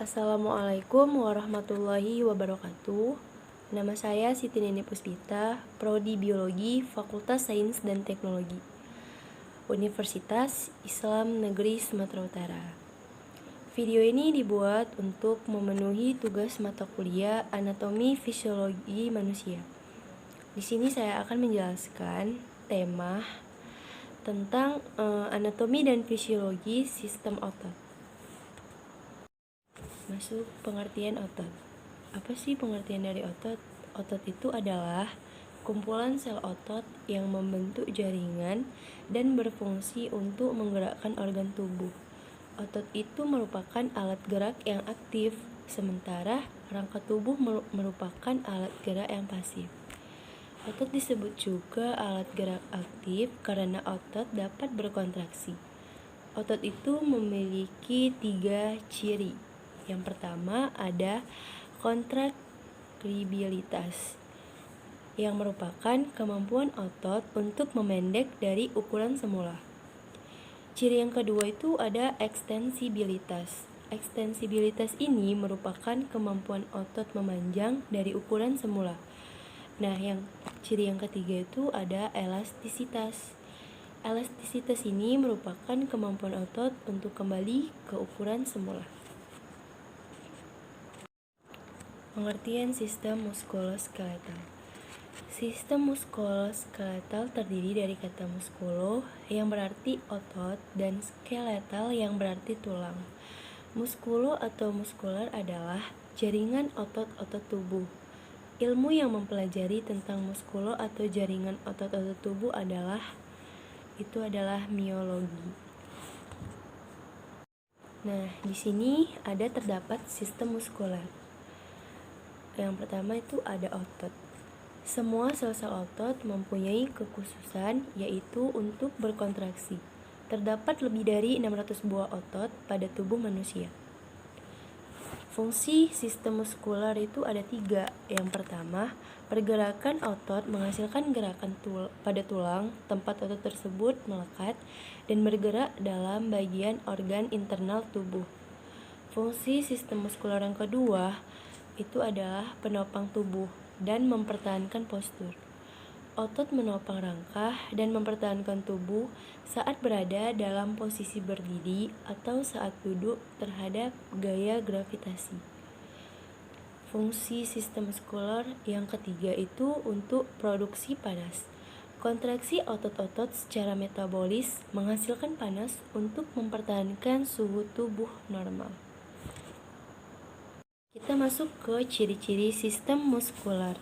Assalamualaikum warahmatullahi wabarakatuh. Nama saya Siti Neni Puspita, Prodi Biologi, Fakultas Sains dan Teknologi, Universitas Islam Negeri Sumatera Utara. Video ini dibuat untuk memenuhi tugas mata kuliah Anatomi Fisiologi Manusia. Di sini saya akan menjelaskan tema tentang anatomi dan fisiologi sistem otot. Masuk pengertian otot. Apa sih pengertian dari otot? Otot itu adalah kumpulan sel otot yang membentuk jaringan dan berfungsi untuk menggerakkan organ tubuh. Otot itu merupakan alat gerak yang aktif, sementara rangka tubuh merupakan alat gerak yang pasif. Otot disebut juga alat gerak aktif karena otot dapat berkontraksi. Otot itu memiliki 3 ciri. Yang pertama ada kontraksibilitas, yang merupakan kemampuan otot untuk memendek dari ukuran semula. Ciri yang kedua itu ada ekstensibilitas. Ekstensibilitas ini merupakan kemampuan otot memanjang dari ukuran semula. Nah, ciri yang ketiga itu ada elastisitas. Elastisitas ini merupakan kemampuan otot untuk kembali ke ukuran semula. Pengertian sistem muskuloskeletal. Sistem muskuloskeletal terdiri dari kata muskulo yang berarti otot dan skeletal yang berarti tulang. Muskulo atau muskular adalah jaringan otot-otot tubuh. Ilmu yang mempelajari tentang muskulo atau jaringan otot-otot tubuh adalah miologi. Nah, di sini terdapat sistem muskuler. Yang pertama itu ada otot. Semua sel-sel otot mempunyai kekhususan yaitu untuk berkontraksi. Terdapat lebih dari 600 buah otot pada tubuh manusia. Fungsi sistem muskuler itu ada 3. Yang pertama, pergerakan otot menghasilkan gerakan pada tulang tempat otot tersebut melekat dan bergerak dalam bagian organ internal tubuh. Fungsi sistem muskuler yang kedua itu adalah penopang tubuh dan mempertahankan postur. Otot menopang rangka dan mempertahankan tubuh saat berada dalam posisi berdiri atau saat duduk terhadap gaya gravitasi. Fungsi sistem muskuler yang ketiga itu untuk produksi panas. Kontraksi otot-otot secara metabolis menghasilkan panas untuk mempertahankan suhu tubuh normal. Kita masuk ke ciri-ciri sistem muskuler.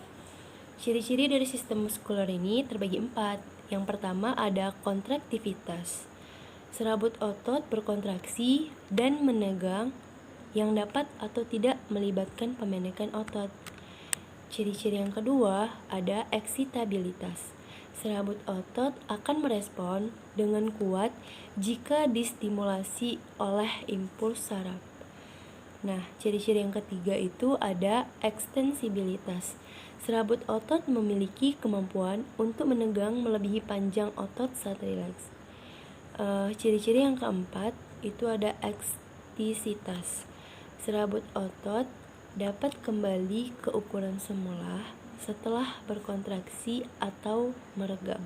Ciri-ciri dari sistem muskuler ini terbagi 4. Yang pertama ada kontraktivitas. Serabut otot berkontraksi dan menegang yang dapat atau tidak melibatkan pemendekan otot. Ciri-ciri yang kedua ada eksitabilitas. Serabut otot akan merespon dengan kuat jika distimulasi oleh impuls saraf. Nah, ciri-ciri yang ketiga itu ada ekstensibilitas. Serabut otot memiliki kemampuan untuk menegang melebihi panjang otot saat rileks. Ciri-ciri yang keempat itu ada ekstisitas. Serabut otot dapat kembali ke ukuran semula setelah berkontraksi atau meregang.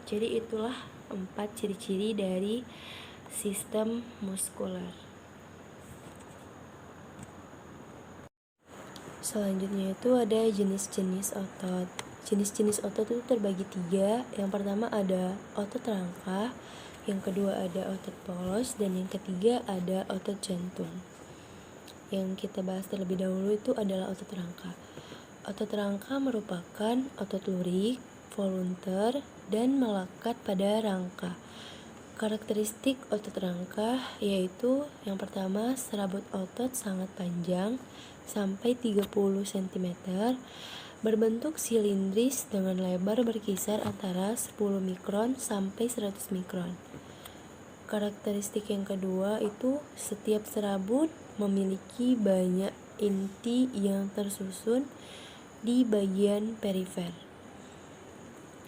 Jadi itulah 4 ciri-ciri dari sistem muskuler. Selanjutnya itu ada jenis-jenis otot. Jenis-jenis otot itu terbagi 3. Yang pertama ada otot rangka, yang kedua ada otot polos, dan yang ketiga ada otot jantung. Yang kita bahas terlebih dahulu itu adalah otot rangka. Otot rangka merupakan otot lurik, volunteer, dan melekat pada rangka. Karakteristik otot rangka yaitu yang pertama, serabut otot sangat panjang sampai 30 cm, berbentuk silindris dengan lebar berkisar antara 10 mikron sampai 100 mikron. Karakteristik yang kedua itu setiap serabut memiliki banyak inti yang tersusun di bagian perifer.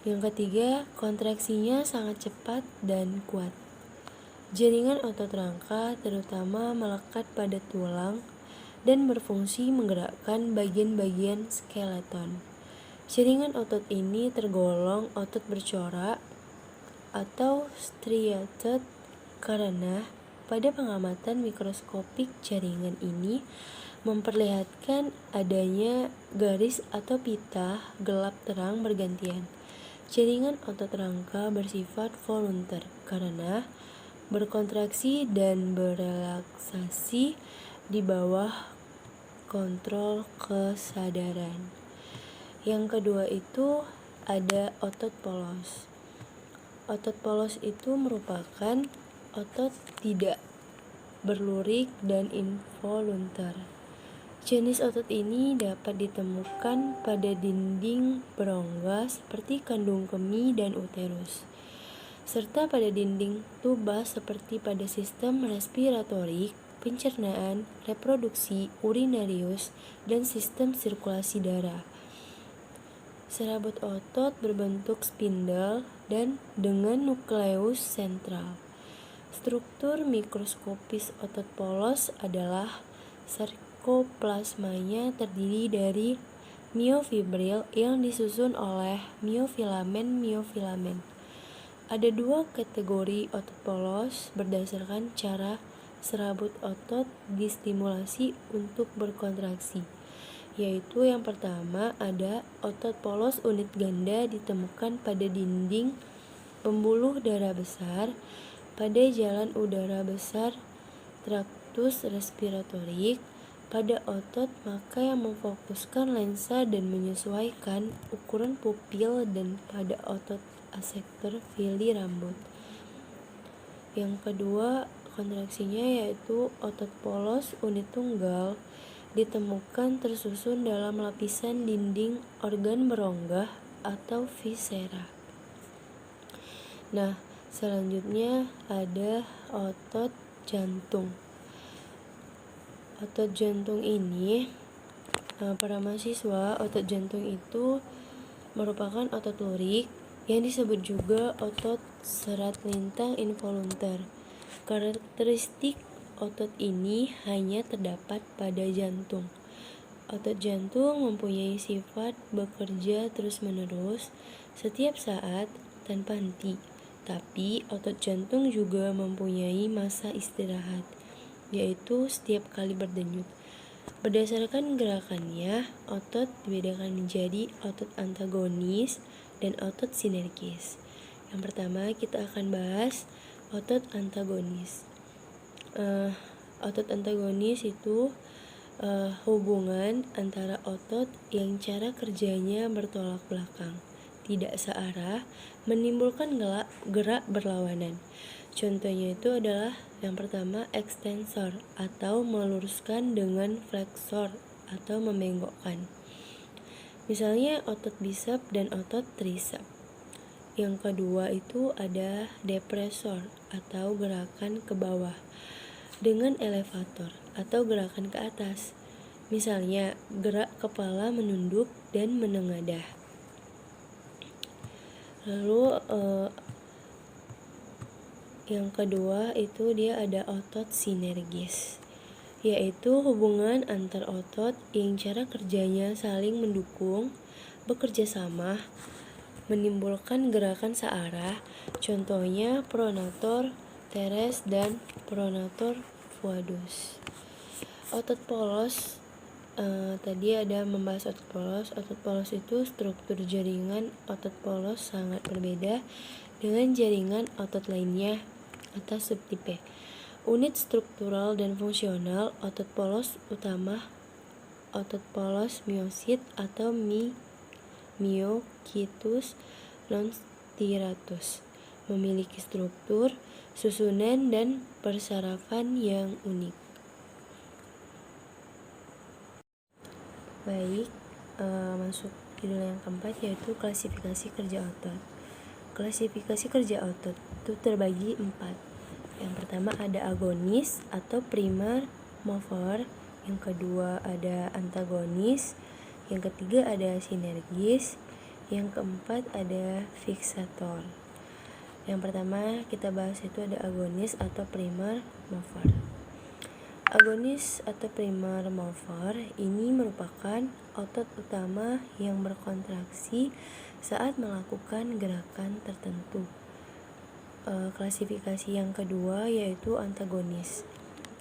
Yang ketiga, kontraksinya sangat cepat dan kuat. Jaringan otot rangka terutama melekat pada tulang dan berfungsi menggerakkan bagian-bagian skeleton. Jaringan otot ini tergolong otot bercorak atau striated karena pada pengamatan mikroskopik jaringan ini memperlihatkan adanya garis atau pita gelap terang bergantian. Jaringan otot rangka bersifat volunter karena berkontraksi dan berelaksasi di bawah kontrol kesadaran. Yang kedua itu ada otot polos. Otot polos itu merupakan otot tidak berlurik dan involuntar. Jenis otot ini dapat ditemukan pada dinding berongga seperti kandung kemih dan uterus, serta pada dinding tuba seperti pada sistem respiratorik, pencernaan, reproduksi, urinarius, dan sistem sirkulasi darah. Serabut otot berbentuk spindle dan dengan nukleus sentral. Struktur mikroskopis otot polos adalah sarkoplasmanya terdiri dari miofibril yang disusun oleh miofilamen. Ada dua kategori otot polos berdasarkan cara serabut otot distimulasi untuk berkontraksi, yaitu yang pertama ada otot polos unit ganda ditemukan pada dinding pembuluh darah besar, pada jalan udara besar traktus respiratorik, pada otot maka yang memfokuskan lensa dan menyesuaikan ukuran pupil, dan pada otot asektor fili rambut. Yang kedua kontraksinya yaitu otot polos unit tunggal ditemukan tersusun dalam lapisan dinding organ berongga atau viscera. Nah, selanjutnya ada otot jantung. Otot jantung ini, para mahasiswa, otot jantung itu merupakan otot lurik yang disebut juga otot serat lintang involuntar. Karakteristik otot ini hanya terdapat pada jantung. Otot jantung mempunyai sifat bekerja terus-menerus setiap saat tanpa henti. Tapi otot jantung juga mempunyai masa istirahat, yaitu setiap kali berdenyut. Berdasarkan gerakannya, otot dibedakan menjadi otot antagonis dan otot sinergis. Yang pertama kita akan bahas otot antagonis. Otot antagonis itu hubungan antara otot yang cara kerjanya bertolak belakang, tidak searah, menimbulkan gerak berlawanan. Contohnya itu adalah yang pertama ekstensor atau meluruskan dengan fleksor atau membengkokkan. Misalnya otot bisep dan otot trisep. Yang kedua itu ada depresor atau gerakan ke bawah dengan elevator atau gerakan ke atas. Misalnya gerak kepala menunduk dan menengadah. Lalu yang kedua itu dia ada otot sinergis, yaitu hubungan antar otot yang cara kerjanya saling mendukung, bekerja sama, menimbulkan gerakan searah. Contohnya pronator teres dan pronator vagus. Otot polos, tadi ada membahas otot polos. Otot polos itu struktur jaringan otot polos sangat berbeda dengan jaringan otot lainnya atas subtipe. Unit struktural dan fungsional otot polos utama otot polos miosit atau myokitus non striatus, memiliki struktur, susunan, dan persarafan yang unik. Baik, masuk judul yang keempat yaitu klasifikasi kerja otot. Klasifikasi kerja otot itu terbagi 4. Yang pertama ada agonis atau primer mover, yang kedua ada antagonis, yang ketiga ada sinergis, yang keempat ada fiksator. Yang pertama kita bahas itu ada agonis atau primer mover. Agonis atau primer mover ini merupakan otot utama yang berkontraksi saat melakukan gerakan tertentu. Klasifikasi yang kedua yaitu antagonis.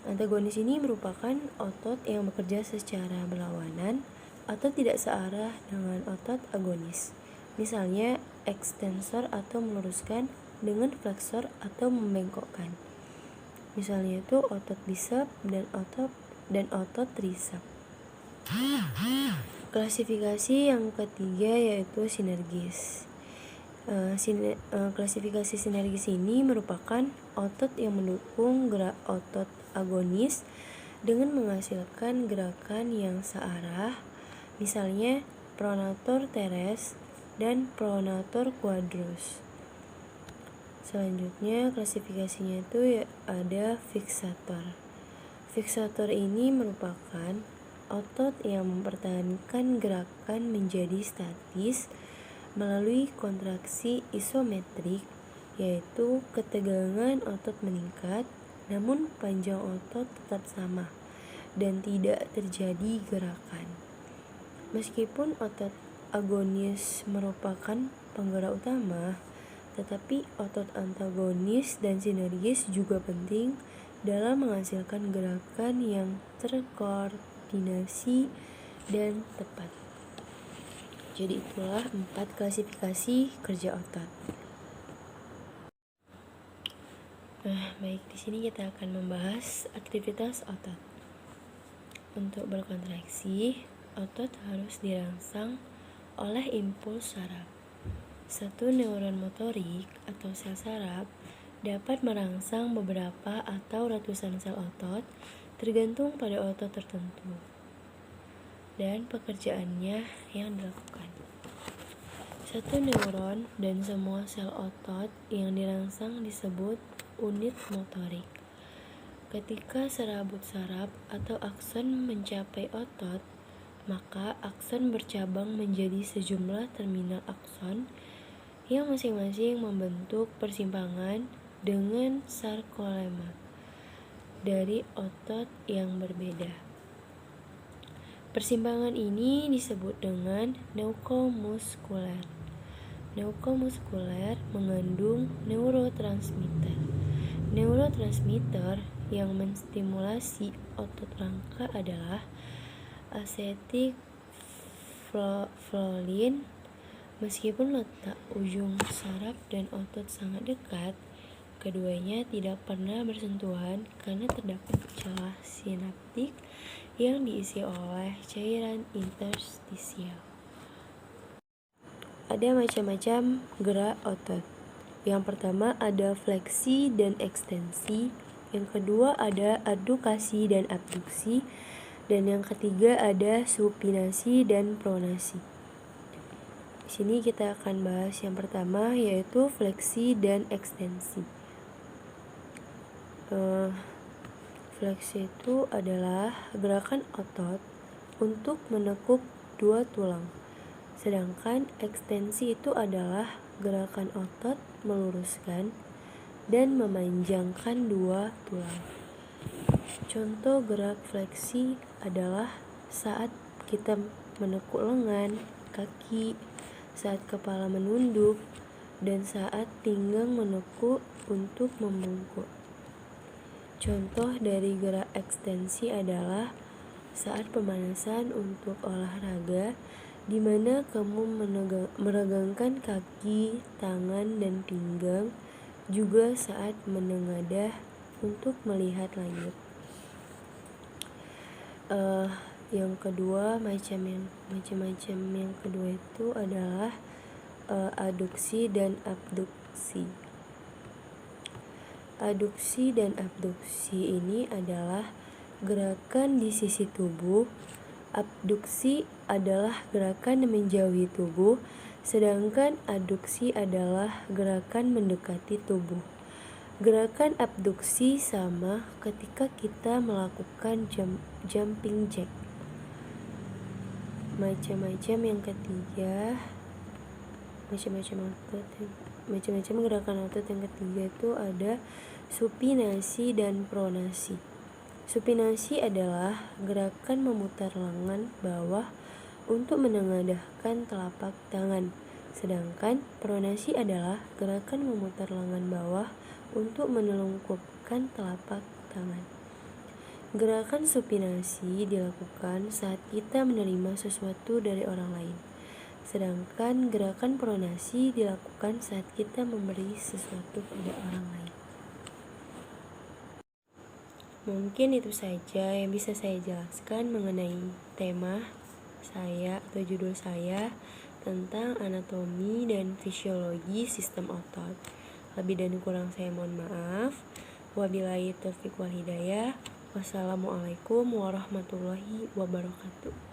Antagonis ini merupakan otot yang bekerja secara berlawanan atau tidak searah dengan otot agonis. Misalnya ekstensor atau meluruskan dengan fleksor atau membengkokkan. Misalnya itu otot bicep dan otot tricep. Klasifikasi yang ketiga yaitu sinergis. Klasifikasi sinergis ini merupakan otot yang mendukung gerak otot agonis dengan menghasilkan gerakan yang searah, misalnya pronator teres dan pronator quadrus. Selanjutnya klasifikasinya itu ada fiksator. Fiksator ini merupakan otot yang mempertahankan gerakan menjadi statis melalui kontraksi isometrik, yaitu ketegangan otot meningkat namun panjang otot tetap sama dan tidak terjadi gerakan. Meskipun otot agonis merupakan penggerak utama, tetapi otot antagonis dan sinergis juga penting dalam menghasilkan gerakan yang terkoordinasi dan tepat. Jadi itulah 4 klasifikasi kerja otot. Baik, di sini kita akan membahas aktivitas otot. Untuk berkontraksi, otot harus dirangsang oleh impuls saraf. Satu neuron motorik atau sel saraf dapat merangsang beberapa atau ratusan sel otot tergantung pada otot tertentu dan pekerjaannya yang dilakukan. Satu neuron dan semua sel otot yang dirangsang disebut unit motorik. Ketika serabut saraf atau akson mencapai otot, maka akson bercabang menjadi sejumlah terminal akson yang masing-masing membentuk persimpangan dengan sarkolema dari otot yang berbeda. Persimpangan ini disebut dengan neuromuskuler. Neuromuskuler mengandung neurotransmitter. Neurotransmitter yang menstimulasi otot rangka adalah asetilcholine. Meskipun letak ujung saraf dan otot sangat dekat, keduanya tidak pernah bersentuhan karena terdapat celah sinaptik yang diisi oleh cairan interstisial. Ada macam-macam gerak otot. Yang pertama ada fleksi dan ekstensi, yang kedua ada adukasi dan abduksi, dan yang ketiga ada supinasi dan pronasi. Di sini kita akan bahas yang pertama yaitu fleksi dan ekstensi. Fleksi itu adalah gerakan otot untuk menekuk dua tulang. Sedangkan ekstensi itu adalah gerakan otot meluruskan dan memanjangkan dua tulang. Contoh gerak fleksi adalah saat kita menekuk lengan, kaki, saat kepala menunduk, dan saat pinggang menekuk untuk membungkuk. Contoh dari gerak ekstensi adalah saat pemanasan untuk olahraga, di mana kamu meregangkan kaki, tangan, dan pinggang, juga saat menengadah untuk melihat langit. Yang kedua, macam-macam yang kedua itu adalah aduksi dan abduksi. Aduksi dan abduksi ini adalah gerakan di sisi tubuh. Abduksi adalah gerakan menjauhi tubuh, sedangkan aduksi adalah gerakan mendekati tubuh. Gerakan abduksi sama ketika kita melakukan jumping jack. Macam-macam yang ketiga, macam-macam otot. macam-macam gerakan otot. Yang ketiga itu ada supinasi dan pronasi. Supinasi adalah gerakan memutar lengan bawah untuk menengadahkan telapak tangan. Sedangkan pronasi adalah gerakan memutar lengan bawah untuk menelungkupkan telapak tangan. Gerakan supinasi dilakukan saat kita menerima sesuatu dari orang lain. Sedangkan gerakan pronasi dilakukan saat kita memberi sesuatu pada orang lain. Mungkin itu saja yang bisa saya jelaskan mengenai tema saya atau judul saya tentang anatomi dan fisiologi sistem otot. Lebih dan kurang saya mohon maaf. Wabillahi taufiq wal hidayah. Wassalamualaikum warahmatullahi wabarakatuh.